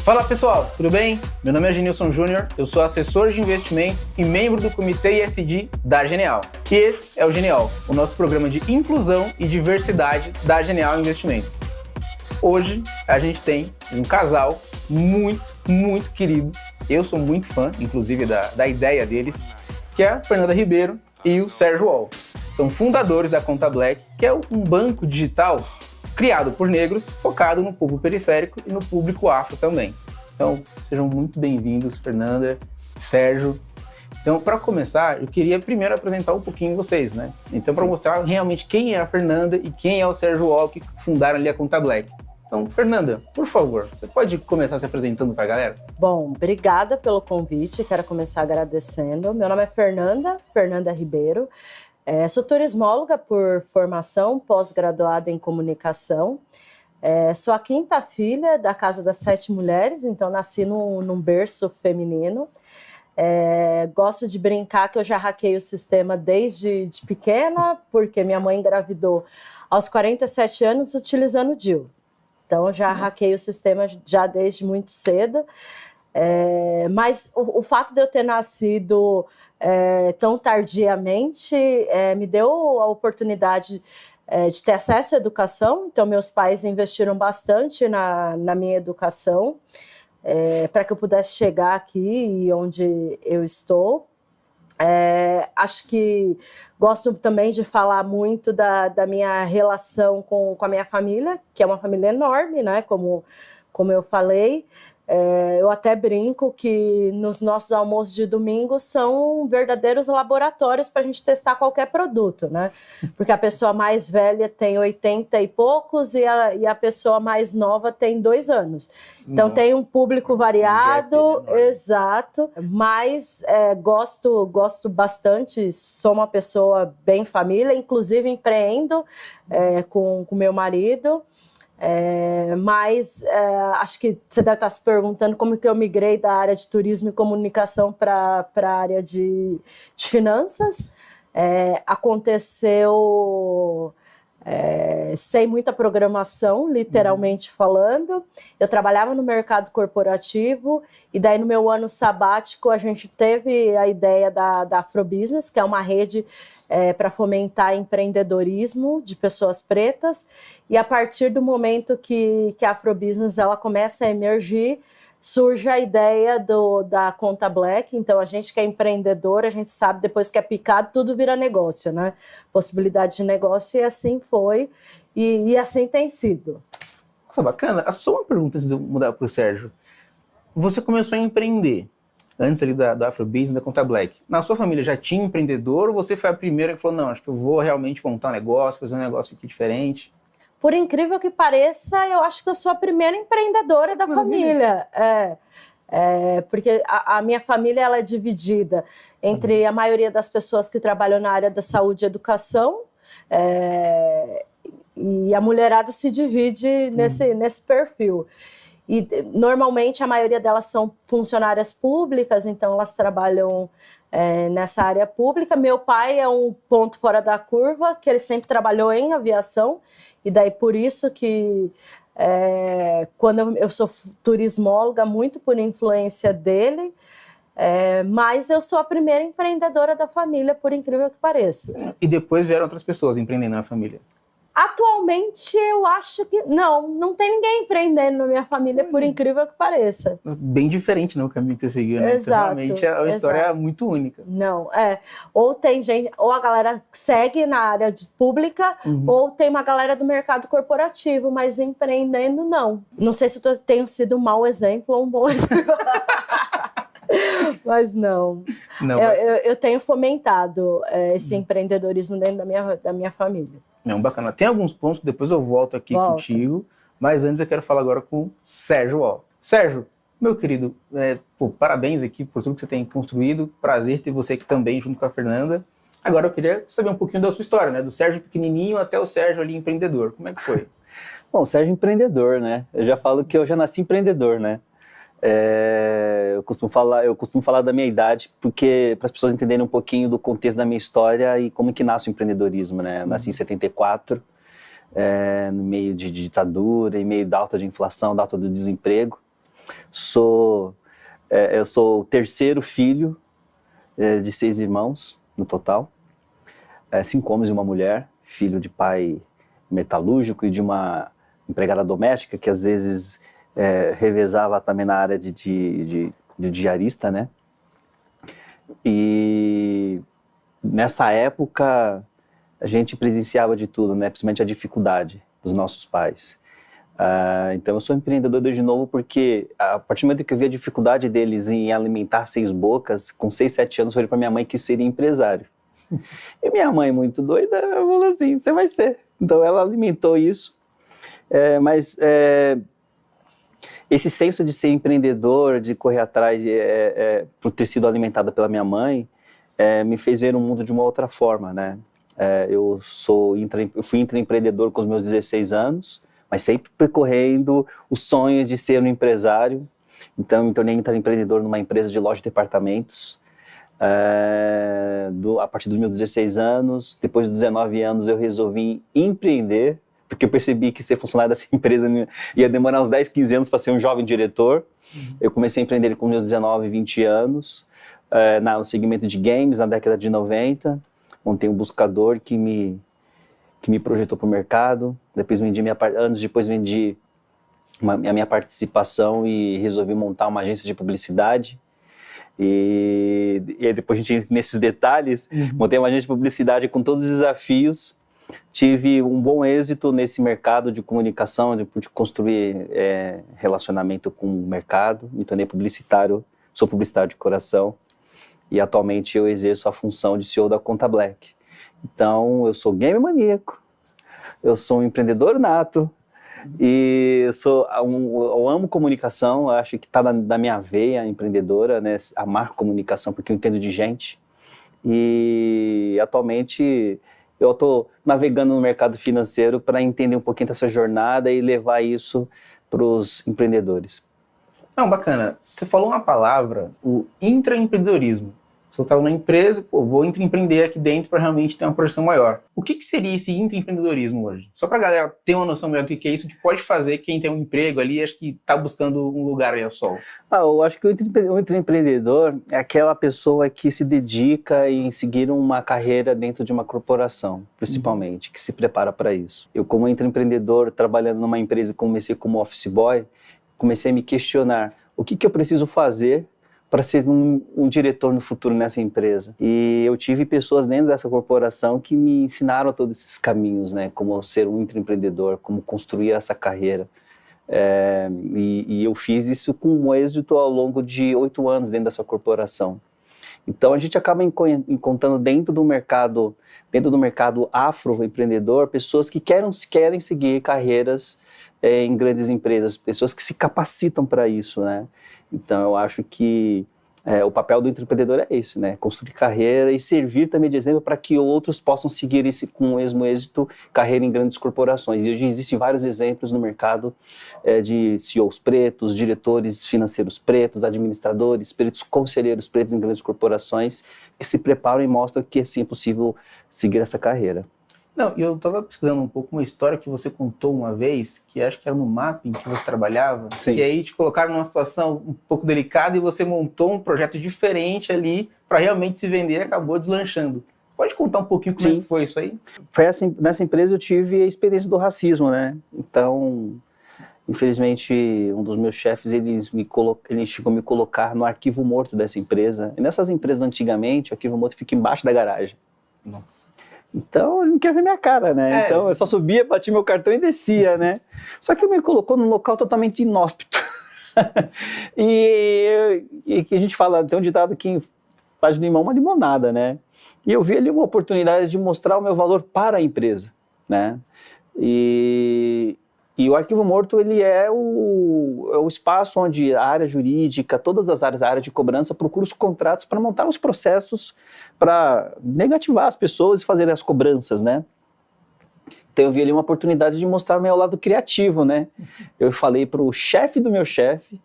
Fala pessoal, tudo bem? Meu nome é Genilson Júnior, eu sou assessor de investimentos e membro do Comitê ESG da Genial. E esse é o Genial, o nosso programa de inclusão e diversidade da Genial Investimentos. Hoje a gente tem um casal muito querido, eu sou muito fã, inclusive, da ideia deles, que é a Fernanda Ribeiro e o Sérgio Wall. São fundadores da Conta Black, que é um banco digital criado por negros, focado no povo periférico e no público afro também. Então, sejam muito bem-vindos, Fernanda, Sérgio. Então, para começar, eu queria primeiro apresentar um pouquinho vocês, né? Então, para mostrar realmente quem é a Fernanda e quem é o Sérgio Wall, que fundaram ali a Conta Black. Então, Fernanda, por favor, você pode começar se apresentando para a galera? Bom, obrigada pelo convite, quero começar agradecendo. Meu nome é Fernanda Ribeiro. Sou turismóloga por formação, pós-graduada em comunicação. Sou a quinta filha da Casa das 7 Mulheres, então nasci num berço feminino. Gosto de brincar que eu já hackei o sistema desde pequena, porque minha mãe engravidou aos 47 anos utilizando o DIU. Então, já hackei o sistema já desde muito cedo. Mas o fato de eu ter nascido tão tardiamente me deu a oportunidade de ter acesso à educação. Então, meus pais investiram bastante na minha educação para que eu pudesse chegar aqui onde eu estou. Acho que gosto também de falar muito da minha relação com a minha família, que é uma família enorme, né? Como eu falei. Eu até brinco que nos nossos almoços de domingo são verdadeiros laboratórios para a gente testar qualquer produto, né? Porque a pessoa mais velha tem 80 e poucos e a pessoa mais nova tem 2 anos. Então, nossa, tem um público variado, exato, mas gosto bastante, sou uma pessoa bem família, inclusive empreendo com meu marido. Mas acho que você deve estar se perguntando como que eu migrei da área de turismo e comunicação para a área de finanças. Aconteceu sem muita programação, literalmente falando. Eu trabalhava no mercado corporativo e daí no meu ano sabático a gente teve a ideia da Afrobusiness, que é uma rede para fomentar empreendedorismo de pessoas pretas, e a partir do momento que a Afrobusiness ela começa a emergir, surge a ideia da Conta Black. Então, a gente que é empreendedor, a gente sabe, depois que é picado, tudo vira negócio, né? Possibilidade de negócio, e assim foi, e assim tem sido. Nossa, bacana. Só uma pergunta antes de eu mudar para o Sérgio. Você começou a empreender antes ali da Afrobusiness, da Conta Black. Na sua família já tinha empreendedor ou você foi a primeira que falou, não, acho que eu vou realmente montar um negócio, fazer um negócio aqui diferente? Por incrível que pareça, eu acho que eu sou a primeira empreendedora da família. Porque a minha família ela é dividida entre a maioria das pessoas que trabalham na área da saúde e educação, e a mulherada se divide nesse perfil. E normalmente a maioria delas são funcionárias públicas, então elas trabalham nessa área pública. Meu pai é um ponto fora da curva, que ele sempre trabalhou em aviação, e daí por isso que quando eu sou turismóloga, muito por influência dele, mas eu sou a primeira empreendedora da família, por incrível que pareça. E depois vieram outras pessoas empreendendo na família? Atualmente, eu acho que não tem ninguém empreendendo na minha família, por incrível que pareça. Bem diferente, né, o caminho que você seguiu, né? Exato, então, realmente é uma história muito única. Não, ou tem gente, ou a galera segue na área pública, ou tem uma galera do mercado corporativo, mas empreendendo, não. Não sei se eu tenho sido um mau exemplo ou um bom exemplo. Mas não. Eu tenho fomentado esse empreendedorismo dentro da minha família. Não, bacana. Tem alguns pontos que depois eu volto aqui contigo, mas antes eu quero falar agora com o Sérgio Wall. Sérgio, meu querido, parabéns aqui por tudo que você tem construído, prazer ter você aqui também junto com a Fernanda. Agora eu queria saber um pouquinho da sua história, né? Do Sérgio pequenininho até o Sérgio ali empreendedor. Como é que foi? Bom, o Sérgio empreendedor, né? Eu já falo que eu já nasci empreendedor, né? Eu costumo falar da minha idade porque para as pessoas entenderem um pouquinho do contexto da minha história e como que nasce o empreendedorismo, né? Eu nasci em 74, no meio de ditadura, em meio da alta de inflação, da alta do desemprego. Eu sou o terceiro filho de 6 irmãos no total, 5 homens e uma mulher, filho de pai metalúrgico e de uma empregada doméstica que às vezes revezava também na área de diarista, né? E nessa época a gente presenciava de tudo, né? Principalmente a dificuldade dos nossos pais. Então eu sou empreendedor desde novo porque a partir do momento que eu vi a dificuldade deles em alimentar 6 bocas, com 6, 7 anos eu falei para minha mãe que seria empresário. E minha mãe, muito doida, falou assim, você vai ser. Então ela alimentou isso, mas esse senso de ser empreendedor, de correr atrás, por ter sido alimentada pela minha mãe, me fez ver o mundo de uma outra forma, né? Eu fui intraempreendedor com os meus 16 anos, mas sempre percorrendo o sonho de ser um empresário. Então, me tornei intraempreendedor numa empresa de loja de departamentos. A partir dos meus 16 anos, depois dos 19 anos, eu resolvi empreender, porque eu percebi que ser funcionário dessa empresa ia demorar uns 10, 15 anos para ser um jovem diretor. Eu comecei a empreender com meus 19, 20 anos, no segmento de games, na década de 90. Montei um buscador que me projetou para o mercado. Depois anos depois vendi a minha participação e resolvi montar uma agência de publicidade. E aí depois a gente entra nesses detalhes. Montei uma agência de publicidade com todos os desafios. Tive um bom êxito nesse mercado de comunicação, de construir relacionamento com o mercado. Me tornei publicitário, sou publicitário de coração. E atualmente eu exerço a função de CEO da Conta Black. Então, eu sou game maníaco, eu sou um empreendedor nato, e eu amo comunicação, acho que está na minha veia empreendedora, né? Amar comunicação, porque eu entendo de gente. E atualmente eu estou navegando no mercado financeiro para entender um pouquinho dessa jornada e levar isso para os empreendedores. Não, bacana. Você falou uma palavra, o intraempreendedorismo. Você estava na empresa, vou intraempreender aqui dentro para realmente ter uma projeção maior. O que seria esse intraempreendedorismo hoje? Só para a galera ter uma noção melhor do que é isso, que pode fazer quem tem um emprego ali, acho que está buscando um lugar aí ao sol. Eu acho que o intraempreendedor é aquela pessoa que se dedica em seguir uma carreira dentro de uma corporação, principalmente, que se prepara para isso. Eu, como intraempreendedor, trabalhando numa empresa, comecei como office boy, comecei a me questionar o que eu preciso fazer para ser um diretor no futuro nessa empresa. E eu tive pessoas dentro dessa corporação que me ensinaram todos esses caminhos, né? Como ser um intraempreendedor, como construir essa carreira. E eu fiz isso com um êxito ao longo de 8 anos dentro dessa corporação. Então a gente acaba encontrando dentro do mercado afroempreendedor pessoas que querem seguir carreiras em grandes empresas, pessoas que se capacitam para isso, né? Então eu acho que o papel do empreendedor é esse, né? Construir carreira e servir também de exemplo para que outros possam seguir com o mesmo êxito, carreira em grandes corporações. E hoje existem vários exemplos no mercado de CEOs pretos, diretores financeiros pretos, administradores pretos, conselheiros pretos em grandes corporações que se preparam e mostram que sim, é possível seguir essa carreira. Não, eu estava pesquisando um pouco uma história que você contou uma vez, que acho que era no Mapping que você trabalhava, Sim. Que aí te colocaram numa situação um pouco delicada e você montou um projeto diferente ali para realmente se vender e acabou deslanchando. Pode contar um pouquinho como é que foi isso aí? Foi assim, nessa empresa eu tive a experiência do racismo, né? Então, infelizmente, um dos meus chefes, ele chegou a me colocar no arquivo morto dessa empresa. E nessas empresas, antigamente, o arquivo morto fica embaixo da garagem. Nossa. Então, ele não quer ver minha cara, né? Então, eu só subia, batia meu cartão e descia, né? Só que ele me colocou num local totalmente inóspito. e a gente fala, tem um ditado que faz de limão uma limonada, né? E eu vi ali uma oportunidade de mostrar o meu valor para a empresa, né? E o arquivo morto, ele é o espaço onde a área jurídica, todas as áreas, a área de cobrança, procura os contratos para montar os processos para negativar as pessoas e fazer as cobranças, né? Então eu vi ali uma oportunidade de mostrar o meu lado criativo, né? Eu falei para o chefe do meu chefe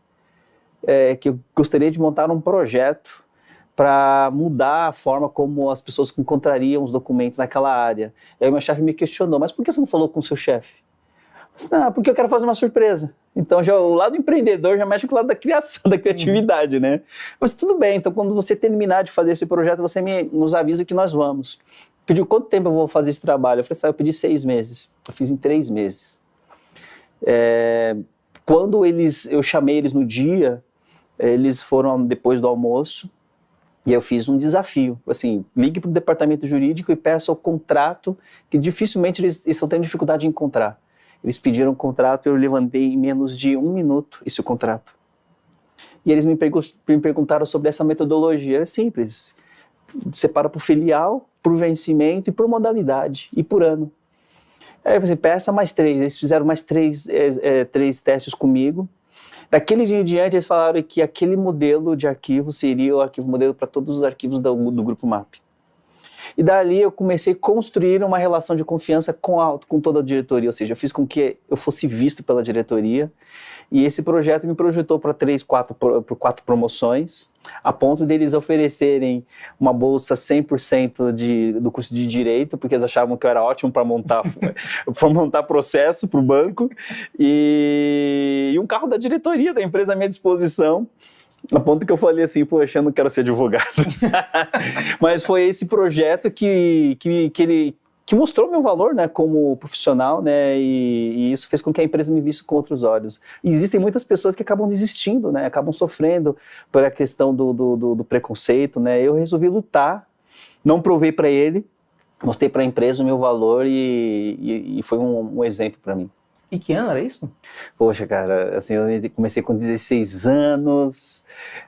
que eu gostaria de montar um projeto para mudar a forma como as pessoas encontrariam os documentos naquela área. E aí o meu chefe me questionou, mas por que você não falou com o seu chefe? Não, porque eu quero fazer uma surpresa. Então, já o lado empreendedor já mexe com o lado da criação, da criatividade, né? Mas tudo bem, então quando você terminar de fazer esse projeto, você nos avisa que nós vamos. Pediu quanto tempo eu vou fazer esse trabalho? Eu falei, eu pedi 6 meses. Eu fiz em 3 meses. Quando eu chamei eles no dia, eles foram depois do almoço, e eu fiz um desafio, assim, ligue para o departamento jurídico e peça o contrato, que dificilmente eles estão tendo dificuldade em encontrar. Eles pediram um contrato e eu levantei em menos de 1 minuto esse contrato. E eles me perguntaram sobre essa metodologia. É simples. Separa por filial, por vencimento e por modalidade, e por ano. Aí eu falei, peça mais 3. Eles fizeram mais 3 testes comigo. Daquele dia em diante, eles falaram que aquele modelo de arquivo seria o arquivo modelo para todos os arquivos do Grupo MAP. E dali eu comecei a construir uma relação de confiança com toda a diretoria, ou seja, eu fiz com que eu fosse visto pela diretoria, e esse projeto me projetou para 4 promoções, a ponto deles oferecerem uma bolsa 100% do curso de Direito, porque eles achavam que eu era ótimo para montar processo para o banco, e um carro da diretoria da empresa à minha disposição, a ponto que eu falei assim, poxa, eu não quero ser advogado. Mas foi esse projeto que mostrou meu valor, né, como profissional, né, e isso fez com que a empresa me visse com outros olhos. E existem muitas pessoas que acabam desistindo, né, acabam sofrendo pela questão do preconceito, né. Eu resolvi lutar, não provei para ele, mostrei para a empresa o meu valor e foi um exemplo para mim. E que ano era isso? Poxa, cara, assim, eu comecei com 16 anos,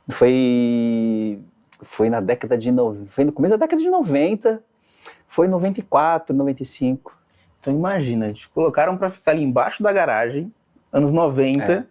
foi na década de... Foi no começo da década de 90, foi em 94, 95. Então imagina, te colocaram para ficar ali embaixo da garagem, anos 90,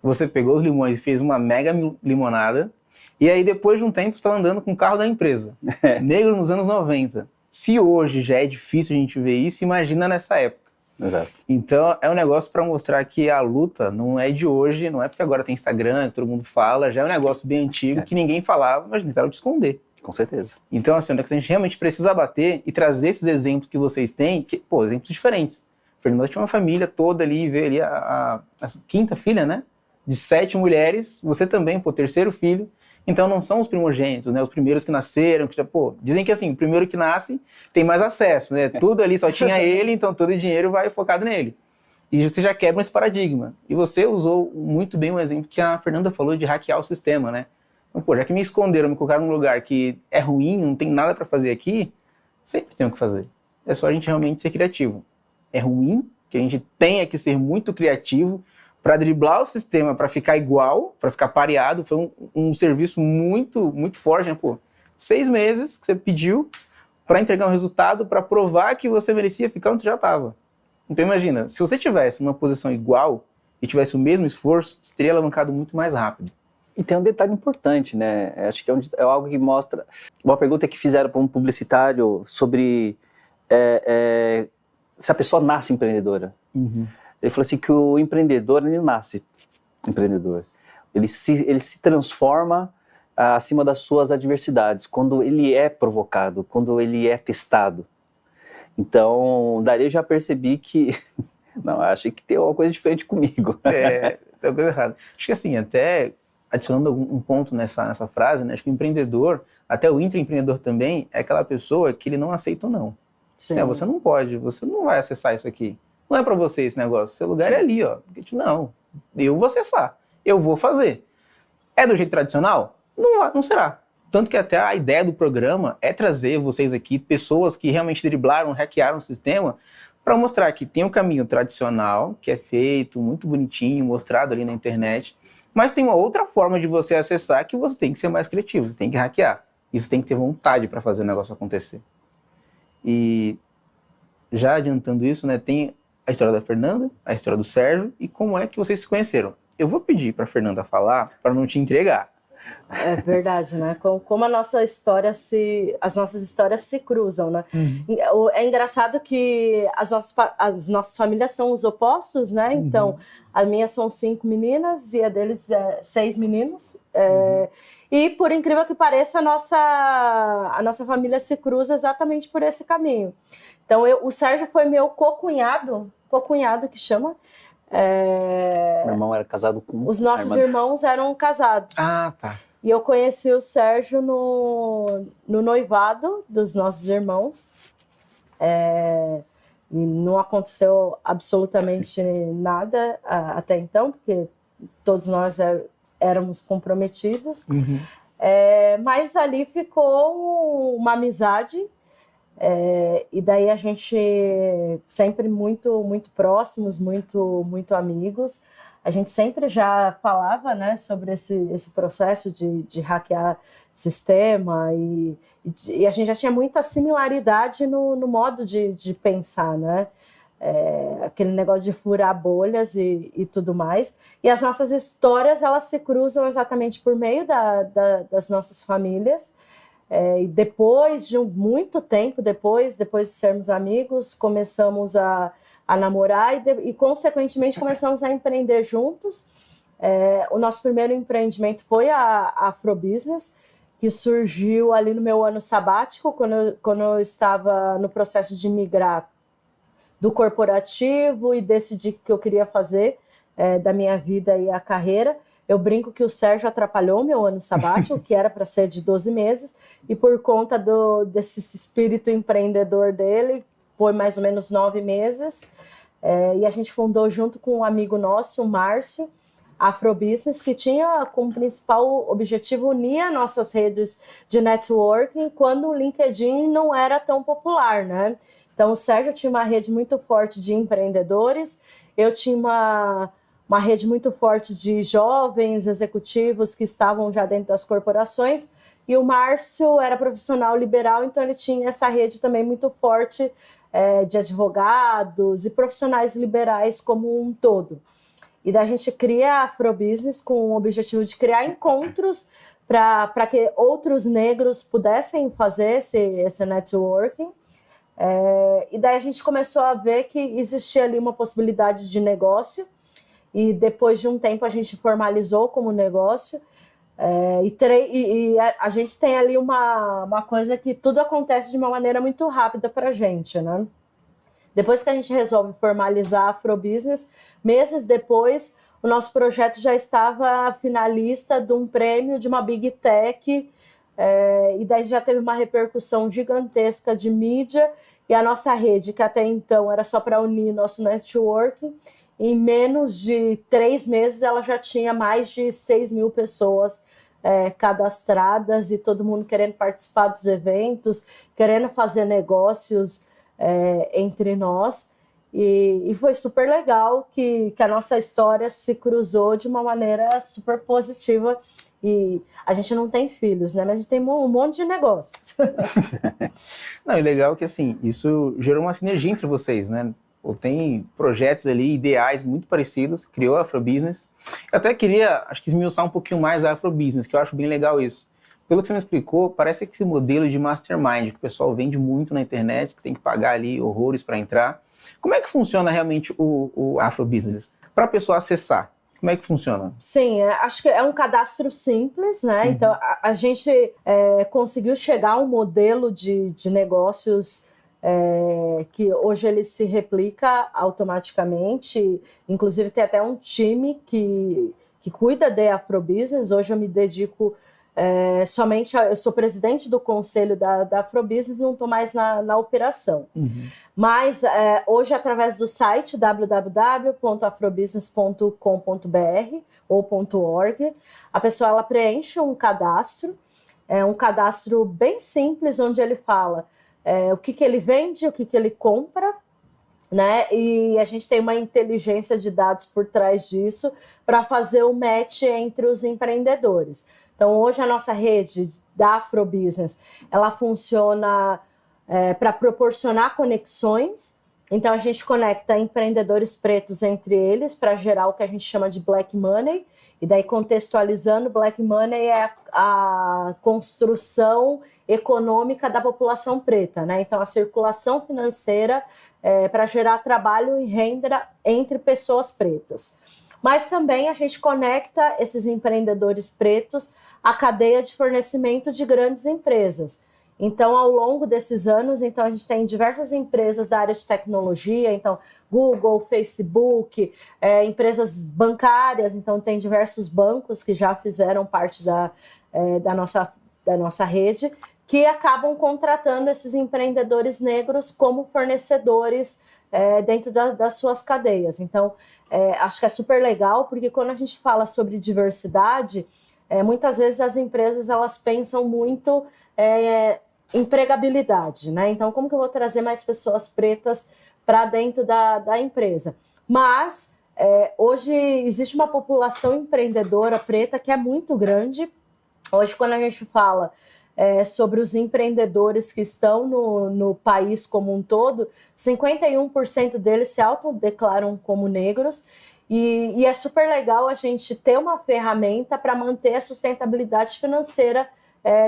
você pegou os limões e fez uma mega limonada, e aí depois de um tempo você estava andando com o carro da empresa, negro nos anos 90. Se hoje já é difícil a gente ver isso, imagina nessa época. Exato. Então é um negócio para mostrar que a luta não é de hoje, não é porque agora tem Instagram, que todo mundo fala, já é um negócio bem antigo que ninguém falava, mas tentaram te esconder. Com certeza. Então assim, onde a gente realmente precisa bater e trazer esses exemplos que vocês têm, exemplos diferentes. A Fernanda tinha uma família toda ali, veio ali a 5ª filha, né? De 7 mulheres, você também, 3º filho. Então não são os primogênitos, né? Os primeiros que nasceram, que já, dizem que assim, o primeiro que nasce tem mais acesso, né? Tudo ali só tinha ele, então todo o dinheiro vai focado nele. E você já quebra esse paradigma. E você usou muito bem o exemplo que a Fernanda falou de hackear o sistema, né? Então, já que me esconderam, me colocaram num lugar que é ruim, não tem nada para fazer aqui, sempre tem o que fazer. É só a gente realmente ser criativo. É ruim que a gente tenha que ser muito criativo para driblar o sistema, para ficar igual, para ficar pareado. Foi um serviço muito, muito forte, né? 6 meses que você pediu para entregar um resultado, para provar que você merecia ficar onde você já estava. Então imagina, se você tivesse numa posição igual e tivesse o mesmo esforço, você teria alavancado muito mais rápido. E tem um detalhe importante, né? Acho que é algo que mostra... Uma pergunta que fizeram para um publicitário sobre se a pessoa nasce empreendedora. Uhum. Ele falou assim que o empreendedor, ele nasce empreendedor. Ele se transforma acima das suas adversidades, quando ele é provocado, quando ele é testado. Então, dali eu já percebi que... Não, achei que tem uma coisa diferente comigo. Tem uma coisa errada. Acho que assim, até adicionando um ponto nessa frase, né? Acho que o empreendedor, até o intraempreendedor também, é aquela pessoa que ele não aceita ou não. Assim, você não pode, você não vai acessar isso aqui. Não é para você esse negócio, seu lugar é ali, ó. Não, eu vou acessar, eu vou fazer. É do jeito tradicional? Não será. Tanto que até a ideia do programa é trazer vocês aqui, pessoas que realmente driblaram, hackearam o sistema, para mostrar que tem um caminho tradicional, que é feito, muito bonitinho, mostrado ali na internet, mas tem uma outra forma de você acessar que você tem que ser mais criativo, você tem que hackear. Isso tem que ter vontade para fazer o negócio acontecer. E já adiantando isso, né, tem a história da Fernanda, a história do Sérgio e como é que vocês se conheceram. Eu vou pedir para a Fernanda falar para não te entregar. É verdade, né? Como as nossas histórias se cruzam, né? É engraçado que as nossas famílias são os opostos, né? Então, a minha são 5 meninas e a deles 6 meninos. E, por incrível que pareça, a nossa família se cruza exatamente por esse caminho. Então, o Sérgio foi meu co-cunhado que chama. Meu irmão era casado com... Os nossos irmãos eram casados. Ah, tá. E eu conheci o Sérgio no noivado dos nossos irmãos. E não aconteceu absolutamente nada até então, porque todos nós éramos comprometidos. Uhum. Mas ali ficou uma amizade. E daí a gente sempre muito, muito próximos, muito, muito amigos. A gente sempre já falava, né, sobre esse processo de hackear sistema e a gente já tinha muita similaridade no modo de pensar, né? Aquele negócio de furar bolhas e tudo mais. E as nossas histórias, elas se cruzam exatamente por meio das nossas famílias. E depois de muito tempo, depois de sermos amigos, começamos a namorar e consequentemente, começamos a empreender juntos. O nosso primeiro empreendimento foi a Afrobusiness, que surgiu ali no meu ano sabático, quando eu estava no processo de migrar do corporativo e decidi o que eu queria fazer da minha vida e a carreira. Eu brinco que o Sérgio atrapalhou meu ano sabático, que era para ser de 12 meses, e por conta desse espírito empreendedor dele, foi mais ou menos 9 meses. E a gente fundou junto com um amigo nosso, o Márcio, a Afrobusiness, que tinha como principal objetivo unir as nossas redes de networking quando o LinkedIn não era tão popular, né? Então, o Sérgio tinha uma rede muito forte de empreendedores, eu tinha uma rede muito forte de jovens executivos que estavam já dentro das corporações, e o Márcio era profissional liberal, então ele tinha essa rede também muito forte de advogados e profissionais liberais como um todo. E daí a gente cria a Afrobusiness com o objetivo de criar encontros para que outros negros pudessem fazer esse networking. E daí a gente começou a ver que existia ali uma possibilidade de negócio, e depois de um tempo a gente formalizou como negócio. E a gente tem ali uma coisa que tudo acontece de uma maneira muito rápida para a gente, né? Depois que a gente resolve formalizar a Afrobusiness, meses depois, o nosso projeto já estava finalista de um prêmio de uma Big Tech, e daí já teve uma repercussão gigantesca de mídia, e a nossa rede, que até então era só para unir nosso networking, em menos de 3 meses ela já tinha mais de 6 mil pessoas cadastradas, e todo mundo querendo participar dos eventos, querendo fazer negócios entre nós. E foi super legal que a nossa história se cruzou de uma maneira super positiva. E a gente não tem filhos, né? Mas a gente tem um monte de negócios. Não, e legal que, assim, isso gerou uma sinergia entre vocês, né? Ou tem projetos ali, ideais muito parecidos, criou a Afrobusiness. Eu até queria, acho que esmiuçar um pouquinho mais a Afrobusiness, que eu acho bem legal isso. Pelo que você me explicou, parece que esse modelo de mastermind, que o pessoal vende muito na internet, que tem que pagar ali horrores para entrar. Como é que funciona realmente o Afrobusiness? Para a pessoa acessar, como é que funciona? Sim, acho que é um cadastro simples, né? Uhum. Então, a gente conseguiu chegar a um modelo de negócios que hoje ele se replica automaticamente. Inclusive, tem até um time que cuida da Afrobusiness. Hoje eu me dedico somente eu sou presidente do conselho da Afrobusiness, não estou mais na operação. Uhum. Mas hoje, através do site www.afrobusiness.com.br ou .org, a pessoa ela preenche um cadastro bem simples, onde ele fala o que ele vende, o que ele compra, né? E a gente tem uma inteligência de dados por trás disso para fazer o match entre os empreendedores. Então, hoje a nossa rede da Afrobusiness, ela funciona para proporcionar conexões. Então, a gente conecta empreendedores pretos entre eles para gerar o que a gente chama de Black Money. E daí, contextualizando, Black Money é a construção econômica da população preta, né? Então, a circulação financeira para gerar trabalho e renda entre pessoas pretas. Mas também a gente conecta esses empreendedores pretos à cadeia de fornecimento de grandes empresas. Então, ao longo desses anos, então, a gente tem diversas empresas da área de tecnologia, então, Google, Facebook, empresas bancárias, então tem diversos bancos que já fizeram parte da nossa rede, que acabam contratando esses empreendedores negros como fornecedores dentro das suas cadeias. Então, acho que é super legal, porque quando a gente fala sobre diversidade, muitas vezes as empresas elas pensam muito empregabilidade, né? Então, como que eu vou trazer mais pessoas pretas para dentro da empresa? Mas, hoje existe uma população empreendedora preta que é muito grande. Hoje, quando a gente fala sobre os empreendedores que estão no país como um todo, 51% deles se autodeclaram como negros, e é super legal a gente ter uma ferramenta para manter a sustentabilidade financeira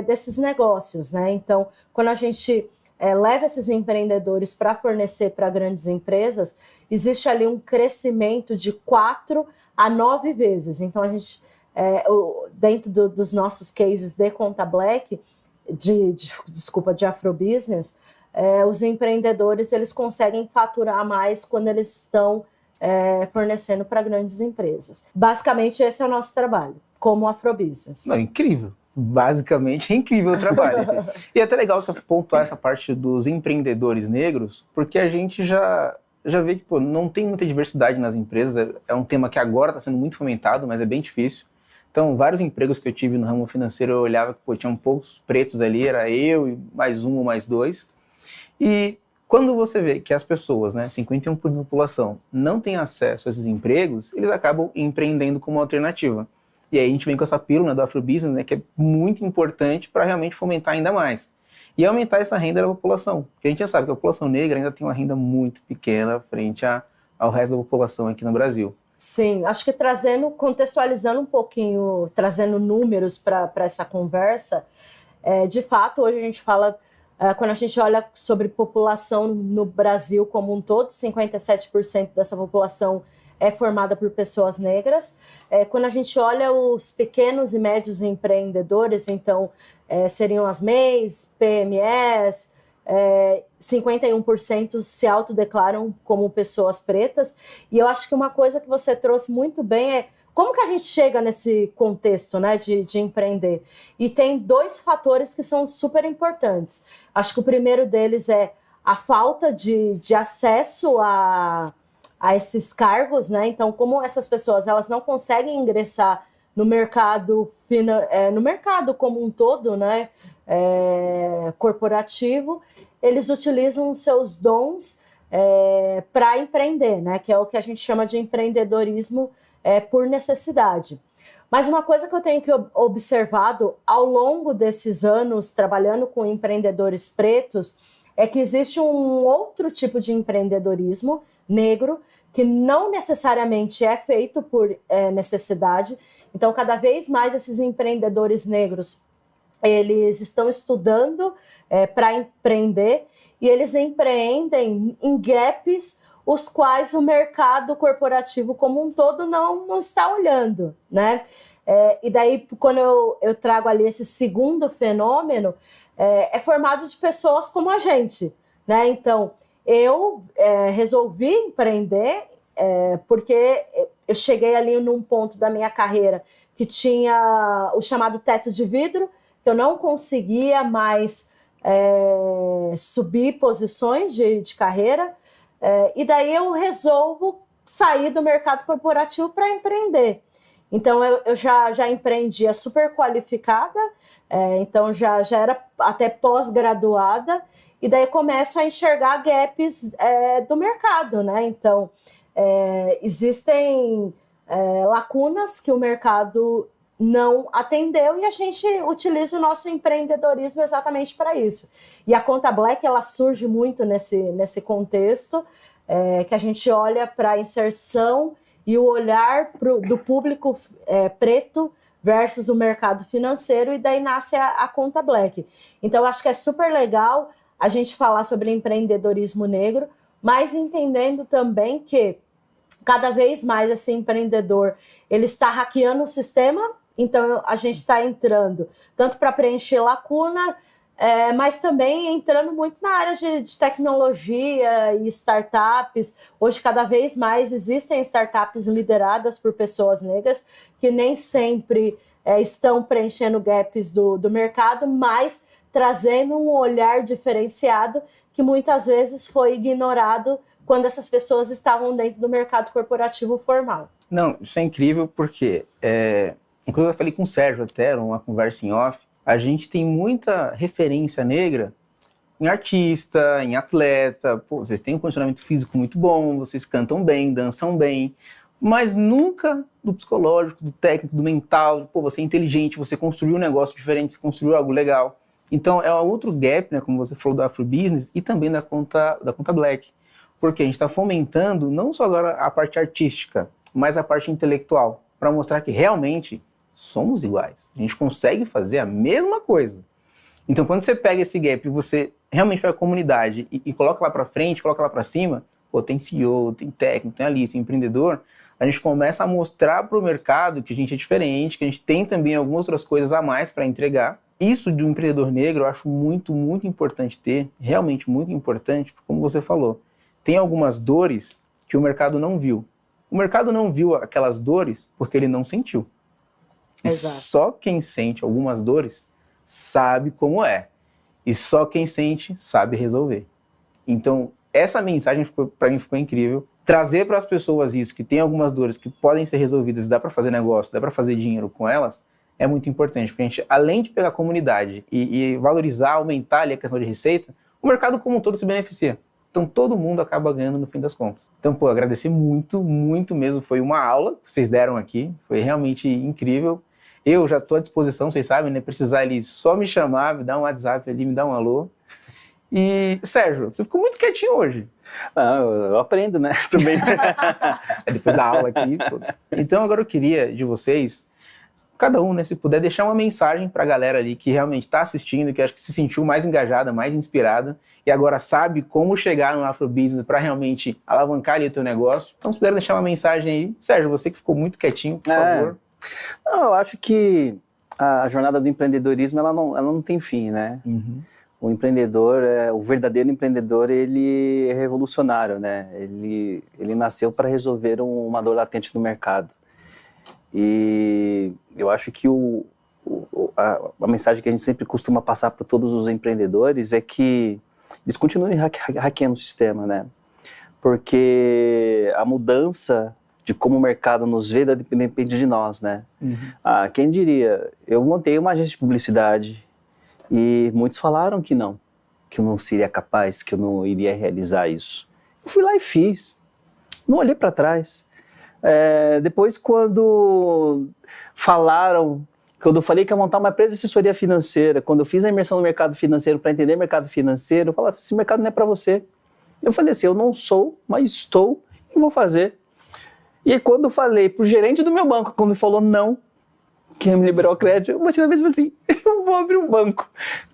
desses negócios, né? Então, quando a gente leva esses empreendedores para fornecer para grandes empresas, existe ali um crescimento de 4 a 9 vezes. Então, a gente, dentro dos nossos cases de Conta Black, de Afrobusiness, os empreendedores eles conseguem faturar mais quando eles estão fornecendo para grandes empresas. Basicamente, esse é o nosso trabalho, como Afrobusiness. Não, incrível. Basicamente, é incrível o trabalho. E é até legal você pontuar essa parte dos empreendedores negros, porque a gente já vê que não tem muita diversidade nas empresas. É um tema que agora está sendo muito fomentado, mas é bem difícil. Então, vários empregos que eu tive no ramo financeiro, eu olhava que tinham poucos pretos ali, era eu e mais um ou mais dois. E quando você vê que as pessoas, né, 51% da população, não têm acesso a esses empregos, eles acabam empreendendo como alternativa. E aí a gente vem com essa pílula do Afrobusiness, né, que é muito importante para realmente fomentar ainda mais. E aumentar essa renda da população. Porque a gente já sabe que a população negra ainda tem uma renda muito pequena frente ao resto da população aqui no Brasil. Sim, acho que contextualizando um pouquinho, trazendo números para essa conversa, de fato, hoje a gente fala, quando a gente olha sobre população no Brasil como um todo, 57% dessa população é formada por pessoas negras. Quando a gente olha os pequenos e médios empreendedores, então seriam as MEIs, PMEs, 51% se autodeclaram como pessoas pretas. E eu acho que uma coisa que você trouxe muito bem é como que a gente chega nesse contexto, né, de empreender. E tem 2 fatores que são super importantes. Acho que o primeiro deles é a falta de acesso a esses cargos, né? Então, como essas pessoas elas não conseguem ingressar no mercado como um todo, né, corporativo, eles utilizam os seus dons para empreender, né, que é o que a gente chama de empreendedorismo por necessidade. Mas uma coisa que eu tenho observado ao longo desses anos trabalhando com empreendedores pretos é que existe um outro tipo de empreendedorismo negro que não necessariamente é feito por necessidade. Então, cada vez mais esses empreendedores negros, eles estão estudando para empreender e eles empreendem em gaps os quais o mercado corporativo como um todo não está olhando, né? E daí, quando eu trago ali esse segundo fenômeno, é formado de pessoas como a gente, né? Então, eu resolvi empreender porque eu cheguei ali num ponto da minha carreira que tinha o chamado teto de vidro, que eu não conseguia mais subir posições de carreira, e daí eu resolvo sair do mercado corporativo para empreender. Então, eu já empreendia super qualificada, então já era até pós-graduada, e daí começo a enxergar gaps do mercado, né? Então, existem lacunas que o mercado não atendeu e a gente utiliza o nosso empreendedorismo exatamente para isso. E a Conta Black, ela surge muito nesse contexto, que a gente olha para a inserção e o olhar do público preto versus o mercado financeiro, e daí nasce a Conta Black. Então, acho que é super legal a gente falar sobre empreendedorismo negro, mas entendendo também que cada vez mais esse empreendedor ele está hackeando o sistema, então a gente está entrando tanto para preencher lacuna, mas também entrando muito na área de tecnologia e startups. Hoje, cada vez mais, existem startups lideradas por pessoas negras que nem sempre estão preenchendo gaps do mercado, mas trazendo um olhar diferenciado que muitas vezes foi ignorado quando essas pessoas estavam dentro do mercado corporativo formal. Não, isso é incrível porque, inclusive eu falei com o Sérgio até, numa conversa em off, a gente tem muita referência negra em artista, em atleta, pô, vocês têm um condicionamento físico muito bom, vocês cantam bem, dançam bem, mas nunca do psicológico, do técnico, do mental, pô, você é inteligente, você construiu um negócio diferente, você construiu algo legal. Então é outro gap, né, como você falou do Afrobusiness e também da conta Black, porque a gente está fomentando não só agora a parte artística, mas a parte intelectual, para mostrar que realmente somos iguais. A gente consegue fazer a mesma coisa. Então, quando você pega esse gap e você realmente pega a comunidade e coloca lá para frente, coloca lá para cima, pô, tem CEO, tem técnico, tem analista, tem empreendedor, a gente começa a mostrar para o mercado que a gente é diferente, que a gente tem também algumas outras coisas a mais para entregar. Isso de um empreendedor negro eu acho muito, muito importante ter, realmente muito importante, porque como você falou, tem algumas dores que o mercado não viu. O mercado não viu aquelas dores porque ele não sentiu. E Exato. só quem sente algumas dores sabe como é. E só quem sente sabe resolver. Então, essa mensagem para mim ficou incrível. Trazer para as pessoas isso, que tem algumas dores que podem ser resolvidas, dá para fazer negócio, dá para fazer dinheiro com elas, é muito importante. Porque a gente, além de pegar a comunidade e valorizar, aumentar ali a questão de receita, o mercado como um todo se beneficia. Então todo mundo acaba ganhando no fim das contas. Então, pô, agradecer muito, muito mesmo. Foi uma aula que vocês deram aqui. Foi realmente incrível. Eu já estou à disposição, vocês sabem, né? Precisar ali só me chamar, me dar um WhatsApp ali, me dar um alô. E, Sérgio, você ficou muito quietinho hoje. Ah, eu aprendo, né? Também. Depois da aula aqui. Pô. Então agora eu queria de vocês, cada um, né, se puder deixar uma mensagem para a galera ali que realmente está assistindo, que acho que se sentiu mais engajada, mais inspirada e agora sabe como chegar no Afrobusiness para realmente alavancar ali o teu negócio. Então se puder deixar uma mensagem aí. Sérgio, você que ficou muito quietinho, por favor. Não, eu acho que a jornada do empreendedorismo ela não tem fim, né? Uhum. O empreendedor, o verdadeiro empreendedor, ele é revolucionário, né? Ele nasceu para resolver uma dor latente no mercado. E eu acho que a mensagem que a gente sempre costuma passar para todos os empreendedores é que eles continuem hackeando o sistema, né? Porque a mudança de como o mercado nos vê depende de nós, né? Uhum. Quem diria? Eu montei uma agência de publicidade e muitos falaram que eu não seria capaz, que eu não iria realizar isso. Eu fui lá e fiz, não olhei para trás. Depois, quando eu falei que ia montar uma empresa de assessoria financeira, quando eu fiz a imersão no mercado financeiro para entender mercado financeiro, eu falei assim, esse mercado não é para você. Eu falei assim, eu não sou, mas estou e vou fazer. E aí, quando eu falei pro gerente do meu banco, quando ele falou não, que me liberou o crédito, eu bati na mesa e falei assim, eu vou abrir um banco.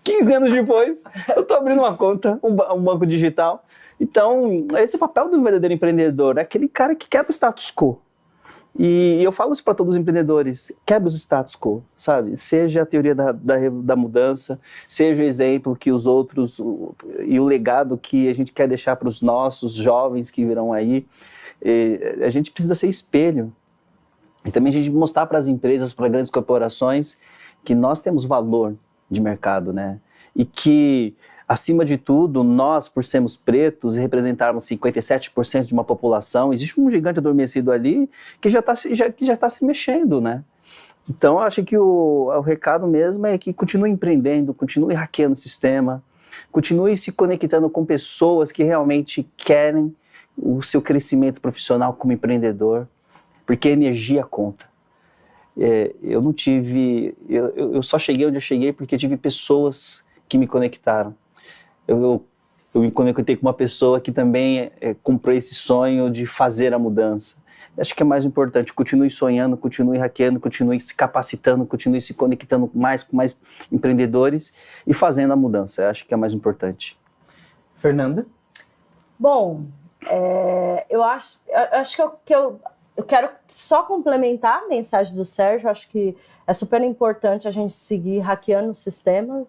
15 anos depois, eu tô abrindo uma conta, um banco digital. Então, esse é o papel do verdadeiro empreendedor, é aquele cara que quebra o status quo. E eu falo isso para todos os empreendedores, quebra o status quo, sabe? Seja a teoria da mudança, seja o exemplo que os outros, e o legado que a gente quer deixar para os nossos jovens que virão aí. A gente precisa ser espelho. E também a gente mostrar para as empresas, para grandes corporações, que nós temos valor de mercado, né? E que, acima de tudo, nós, por sermos pretos e representarmos 57% de uma população, existe um gigante adormecido ali que já está se mexendo, né? Então, eu acho que o recado mesmo é que continue empreendendo, continue hackeando o sistema, continue se conectando com pessoas que realmente querem o seu crescimento profissional como empreendedor, porque a energia conta. Eu não tive... Eu só cheguei onde eu cheguei porque tive pessoas que me conectaram. Eu me conectei com uma pessoa que também comprou esse sonho de fazer a mudança. Acho que é mais importante, continue sonhando, continue hackeando, continue se capacitando, continue se conectando mais com mais empreendedores e fazendo a mudança. Acho que é mais importante. Fernanda? Bom, eu acho que eu quero só complementar a mensagem do Sérgio. Acho que é super importante a gente seguir hackeando o sistema.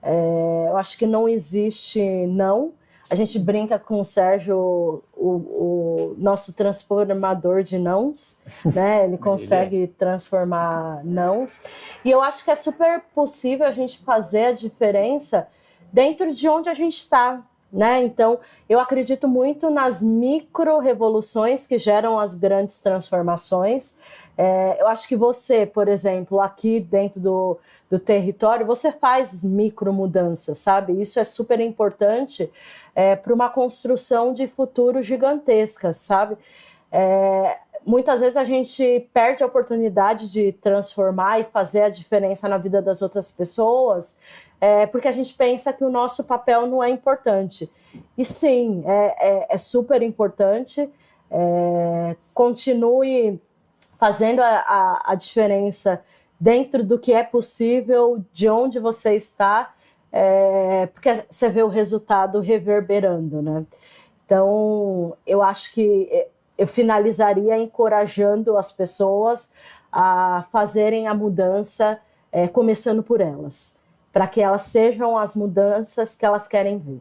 Eu acho que não existe não. A gente brinca com o Sérgio, o nosso transformador de nãos, né? Ele consegue transformar nãos. E eu acho que é super possível a gente fazer a diferença dentro de onde a gente está, né? Então, eu acredito muito nas micro-revoluções que geram as grandes transformações. Eu acho que você, por exemplo, aqui dentro do território, você faz micro-mudanças, sabe? Isso é super importante para uma construção de futuro gigantescas, sabe? Muitas vezes a gente perde a oportunidade de transformar e fazer a diferença na vida das outras pessoas, porque a gente pensa que o nosso papel não é importante. E sim, é super importante. Continue fazendo a diferença dentro do que é possível, de onde você está, porque você vê o resultado reverberando, né? Então, eu acho que eu finalizaria encorajando as pessoas a fazerem a mudança, começando por elas, para que elas sejam as mudanças que elas querem ver.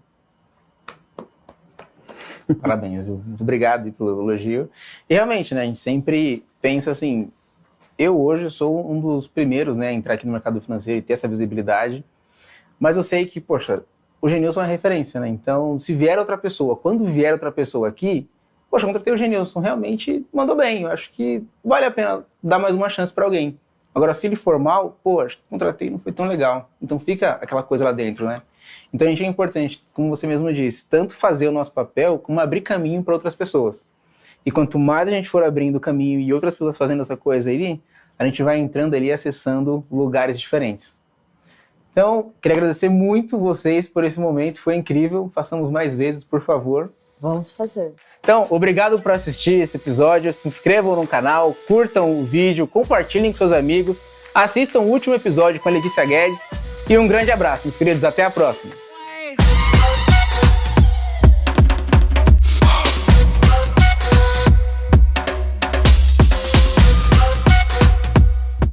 Parabéns, viu? Muito obrigado pelo elogio. E realmente, né, a gente sempre pensa assim, eu hoje sou um dos primeiros, né, a entrar aqui no mercado financeiro e ter essa visibilidade, mas eu sei que, poxa, o Genilson é referência, né? Então, se vier outra pessoa, quando vier outra pessoa aqui, poxa, contratei o Genilson, realmente mandou bem, eu acho que vale a pena dar mais uma chance para alguém. Agora, se ele for mal, poxa, contratei, não foi tão legal. Então fica aquela coisa lá dentro, né? Então a gente é importante, como você mesmo disse, tanto fazer o nosso papel, como abrir caminho para outras pessoas. E quanto mais a gente for abrindo caminho e outras pessoas fazendo essa coisa aí, a gente vai entrando ali, acessando lugares diferentes. Então, queria agradecer muito vocês por esse momento, foi incrível. Façamos mais vezes, por favor. Vamos fazer. Então, obrigado por assistir esse episódio. Se inscrevam no canal, curtam o vídeo, compartilhem com seus amigos, assistam o último episódio com a Letícia Guedes e um grande abraço, meus queridos. Até a próxima.